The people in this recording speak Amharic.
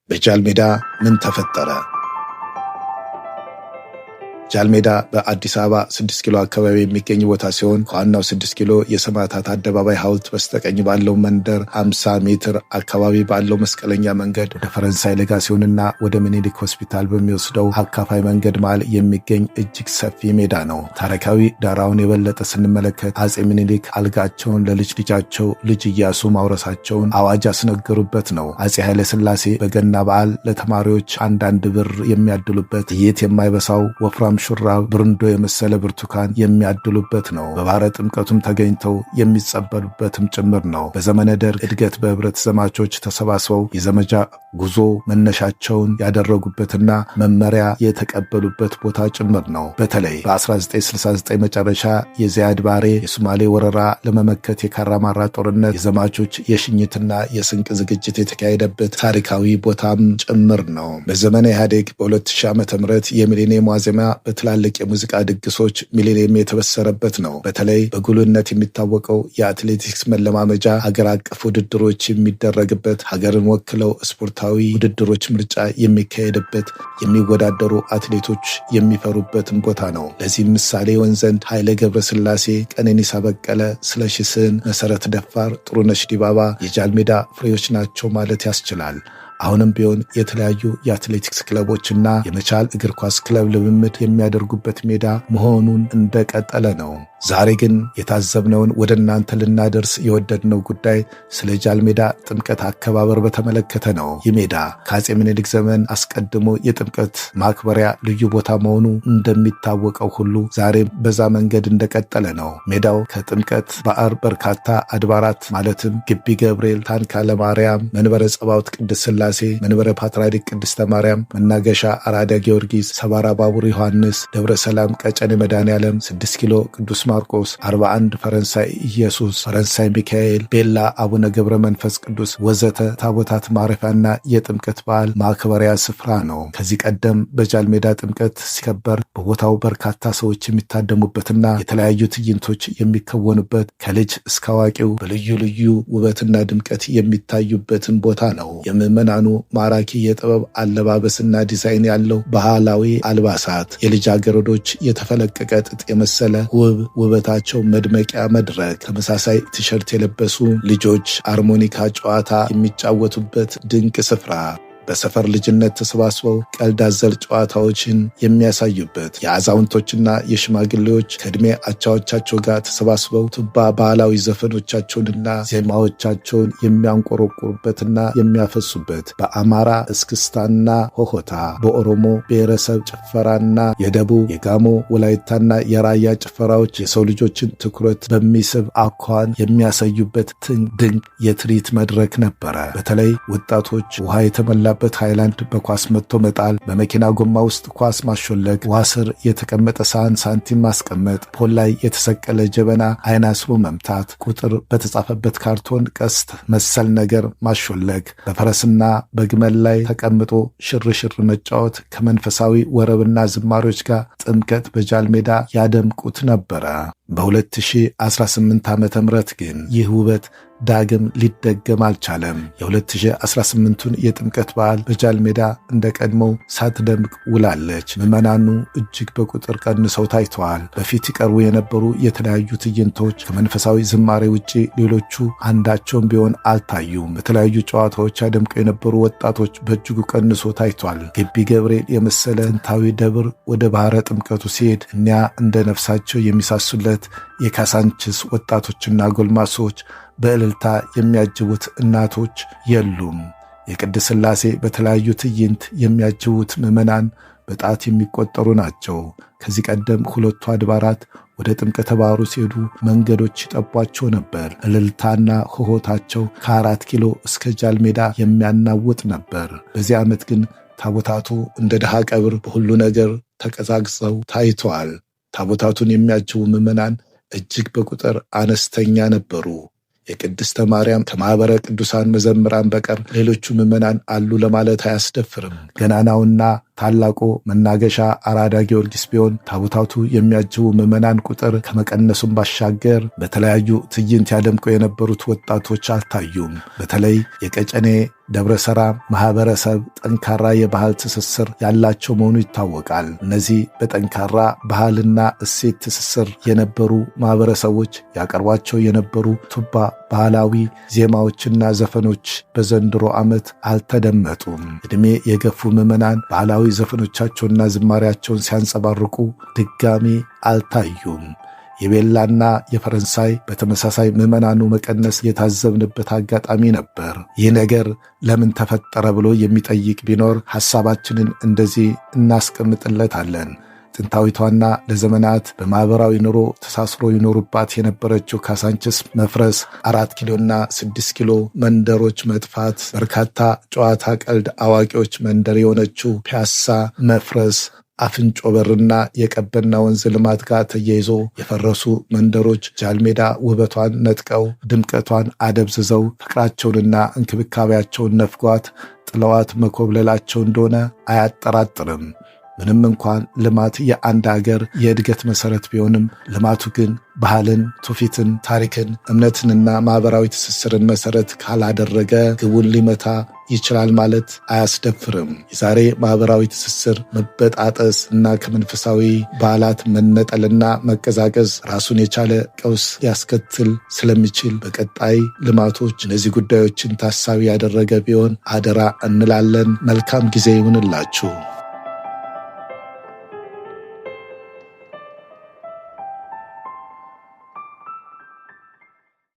በጃልሜዳ ምን ተፈጠረ? ጃልሜዳ በአዲስ አበባ 6 ኪሎ አካባቢ የሚገኝ ቦታ ሲሆን ከዋናው 6 ኪሎ የሰማዕታት አደባባይ ሐውልት በስተቀኝ ባለው መንደር 50 ሜትር አካባቢ ባለው መስቀለኛ መንገድ ወደ ፈረንሳይ ሌጋሲዮንና ወደ ምኒልክ ሆስፒታል በሚወስደው አካፋይ መንገድ መሃል የሚገኝ እጅግ ሰፊ ሜዳ ነው። ታሪካዊ ዳራውን የበለጠ ስንመለከት አጼ ምኒልክ አልጋቸውን ለልጅ ልጃቸው ልጅ ኢያሱ ማውረሳቸውን አዋጅ ያስነገሩበት ነው። አጼ ኃይለ ሥላሴ በገና በዓል ለተማሪዎች አንዳንድ ብር የሚያድሉበት፣ ጥይት የማይበሳው ወፍራም ሹራብ ብርንዶ የመሰለ ብርቱካን የሚያድሉበት ነው። በባሕረ ጥምቀቱም ተገኝተው የሚጸበሉበትም ጭምር ነው። በዘመነ ደርግ እድገት በህብረት ዘማቾች ተሰባስበው የዘመቻ ጉዞ መነሻቸውን ያደረጉበትና መመሪያ የተቀበሉበት ቦታ ጭምር ነው። በተለይ በ1969 መጨረሻ የዚያድ ባሬ የሶማሌ ወረራ ለመመከት የካራማራ ጦርነት የዘማቾች የሽኝትና የስንቅ ዝግጅት የተካሄደበት ታሪካዊ ቦታም ጭምር ነው። በዘመነ ኢህአዴግ በ2000 ዓ.ም የሚሌኒየም ዋዜማ በትላልቅ የሙዚቃ ድግሶች ሚሌኒየም የተበሰረበት ነው። በተለይ በጉልህነት የሚታወቀው የአትሌቲክስ መለማመጃ ሀገር አቀፍ ውድድሮች የሚደረግበት፣ ሀገርን ወክለው ስፖርታዊ ውድድሮች ምርጫ የሚካሄድበት፣ የሚወዳደሩ አትሌቶች የሚፈሩበትን ቦታ ነው። ለዚህም ምሳሌ ይሆን ዘንድ ኃይሌ ገብረስላሴ፣ ቀነኒሳ በቀለ፣ ስለሺ ስህን፣ መሰረት ደፋር፣ ጥሩነሽ ዲባባ የጃልሜዳ ፍሬዎች ናቸው ማለት ያስችላል። አሁንም ቢሆን የተለያዩ የአትሌቲክስ ክለቦችና የመቻል እግር ኳስ ክለብ ልምምድ የሚያደርጉበት ሜዳ መሆኑን እንደቀጠለ ነው። ዛሬ ግን የታዘብነውን ወደ እናንተ ልናደርስ የወደድነው ጉዳይ ስለ ጃልሜዳ ጥምቀት አከባበር በተመለከተ ነው። ይህ ሜዳ ከአጼ ምኒልክ ዘመን አስቀድሞ የጥምቀት ማክበሪያ ልዩ ቦታ መሆኑ እንደሚታወቀው ሁሉ ዛሬም በዛ መንገድ እንደቀጠለ ነው። ሜዳው ከጥምቀት በዓል በርካታ አድባራት ማለትም ግቢ ገብርኤል፣ ታንካለ ማርያም፣ መንበረ ጸባዖት ቅድስት ሥላሴ፣ መንበረ ፓትርያርክ ቅድስተ ማርያም፣ መናገሻ አራዳ ጊዮርጊስ፣ ሰባራ ባቡር ዮሐንስ፣ ደብረ ሰላም ቀጨኔ መድኃኔዓለም፣ 6 ኪሎ ቅዱስ ማርቆስ፣ 41 ፈረንሳይ ኢየሱስ፣ ፈረንሳይ ሚካኤል፣ ቤላ አቡነ ገብረ መንፈስ ቅዱስ ወዘተ ታቦታት ማረፊያና የጥምቀት በዓል ማክበሪያ ስፍራ ነው። ከዚህ ቀደም በጃልሜዳ ጥምቀት ሲከበር በቦታው በርካታ ሰዎች የሚታደሙበትና የተለያዩ ትዕይንቶች የሚከወኑበት፣ ከልጅ እስከ አዋቂው በልዩ ልዩ ውበትና ድምቀት የሚታዩበትን ቦታ ነው። የምዕመናኑ ማራኪ የጥበብ አለባበስና ዲዛይን ያለው ባህላዊ አልባሳት፣ የልጃገረዶች የተፈለቀቀ ጥጥ የመሰለ ውበታቸው መድመቂያ መድረክ፣ ተመሳሳይ ቲሸርት የለበሱ ልጆች አርሞኒካ ጨዋታ የሚጫወቱበት ድንቅ ስፍራ፣ በሰፈር ልጅነት ተሰባስበው ቀልድ አዘል ጨዋታዎችን የሚያሳዩበት፣ የአዛውንቶችና የሽማግሌዎች ከዕድሜ አቻዎቻቸው ጋር ተሰባስበው ቱባ ባህላዊ ዘፈኖቻቸውንና ዜማዎቻቸውን የሚያንቆረቁሩበትና የሚያፈሱበት፣ በአማራ እስክስታና ሆሆታ፣ በኦሮሞ ብሔረሰብ ጭፈራና የደቡብ የጋሞ ወላይታና የራያ ጭፈራዎች የሰው ልጆችን ትኩረት በሚስብ አኳኋን የሚያሳዩበት ድንቅ የትርኢት መድረክ ነበረ። በተለይ ወጣቶች ውሃ የተሞላ ሃይላንድ በኳስ መጥቶ መጣል፣ በመኪና ጎማ ውስጥ ኳስ ማሾለክ፣ ውሃ ስር የተቀመጠ ሳህን ሳንቲም ማስቀመጥ፣ ፖል ላይ የተሰቀለ ጀበና አይን አስሮ መምታት፣ ቁጥር በተጻፈበት ካርቶን ቀስት መሰል ነገር ማሾለክ፣ በፈረስና በግመል ላይ ተቀምጦ ሽርሽር መጫወት ከመንፈሳዊ ወረብና ዝማሪዎች ጋር ጥምቀት በጃልሜዳ ያደምቁት ነበረ። በ2018 ዓ.ም ግን ይህ ውበት ዳግም ሊደገም አልቻለም። የ2018ቱን የጥምቀት በዓል በጃልሜዳ እንደ ቀድሞው ሳትደምቅ ውላለች። ምዕመናኑ እጅግ በቁጥር ቀንሰው ታይተዋል። በፊት ይቀርቡ የነበሩ የተለያዩ ትዕይንቶች ከመንፈሳዊ ዝማሬ ውጪ ሌሎቹ አንዳቸውም ቢሆን አልታዩም። በተለያዩ ጨዋታዎች ያደምቀው የነበሩ ወጣቶች በእጅጉ ቀንሶ ታይቷል። ግቢ ገብርኤል የመሰለ ጥንታዊ ደብር ወደ ባሕረ ጥምቀቱ ሲሄድ እኒያ እንደ ነፍሳቸው የሚሳሱለት የካሳንችስ ወጣቶችና ጎልማሶች በእልልታ የሚያጅቡት እናቶች የሉም። የቅድስት ሥላሴ በተለያዩ ትዕይንት የሚያጅቡት ምዕመናን በጣት የሚቆጠሩ ናቸው። ከዚህ ቀደም ሁለቱ አድባራት ወደ ጥምቀተ ባሕሩ ሲሄዱ መንገዶች ይጠቧቸው ነበር። እልልታና ሆሆታቸው ከ4 ኪሎ እስከ ጃልሜዳ የሚያናውጥ ነበር። በዚህ ዓመት ግን ታቦታቱ እንደ ድሃ ቀብር በሁሉ ነገር ተቀዛቅዘው ታይተዋል። ታቦታቱን የሚያጅቡ ምዕመናን እጅግ በቁጥር አነስተኛ ነበሩ። የቅድስተ ማርያም ከማኅበረ ቅዱሳን መዘምራን በቀር ሌሎቹ ምዕመናን አሉ ለማለት አያስደፍርም። ገናናውና ታላቁ መናገሻ አራዳ ጊዮርጊስ ቢሆን ታቦታቱ የሚያጅቡ ምዕመናን ቁጥር ከመቀነሱም ባሻገር በተለያዩ ትዕይንት ያደምቁ የነበሩት ወጣቶች አልታዩም። በተለይ የቀጨኔ ደብረ ሰላም ማህበረሰብ ጠንካራ የባህል ትስስር ያላቸው መሆኑ ይታወቃል። እነዚህ በጠንካራ ባህልና እሴት ትስስር የነበሩ ማህበረሰቦች ያቀርቧቸው የነበሩ ቱባ ባህላዊ ዜማዎችና ዘፈኖች በዘንድሮ ዓመት አልተደመጡም። ዕድሜ የገፉ ምዕመናን ባህላዊ ዘፈኖቻቸውና ዝማሪያቸውን ሲያንጸባርቁ ድጋሚ አልታዩም። የቤላና የፈረንሳይ በተመሳሳይ ምዕመናኑ መቀነስ የታዘብንበት አጋጣሚ ነበር። ይህ ነገር ለምን ተፈጠረ ብሎ የሚጠይቅ ቢኖር ሐሳባችንን እንደዚህ እናስቀምጥለታለን። ጥንታዊቷና ለዘመናት በማኅበራዊ ኑሮ ተሳስሮ ይኖሩባት የነበረችው ካሳንችስ መፍረስ፣ 4 ኪሎና 6 ኪሎ መንደሮች መጥፋት፣ በርካታ ጨዋታ ቀልድ አዋቂዎች መንደር የሆነችው ፒያሳ መፍረስ፣ አፍንጮ በርና የቀበና ወንዝ ልማት ጋር ተያይዞ የፈረሱ መንደሮች ጃልሜዳ ውበቷን ነጥቀው ድምቀቷን አደብዝዘው ፍቅራቸውንና እንክብካቤያቸውን ነፍጓት ጥለዋት መኮብለላቸው እንደሆነ አያጠራጥርም። ምንም እንኳን ልማት የአንድ አገር የእድገት መሰረት ቢሆንም ልማቱ ግን ባህልን፣ ትውፊትን፣ ታሪክን፣ እምነትንና ማህበራዊ ትስስርን መሰረት ካላደረገ ግቡን ሊመታ ይችላል ማለት አያስደፍርም። የዛሬ ማህበራዊ ትስስር መበጣጠስ እና ከመንፈሳዊ በዓላት መነጠልና መቀዛቀዝ ራሱን የቻለ ቀውስ ሊያስከትል ስለሚችል በቀጣይ ልማቶች እነዚህ ጉዳዮችን ታሳቢ ያደረገ ቢሆን አደራ እንላለን። መልካም ጊዜ ይሁንላችሁ።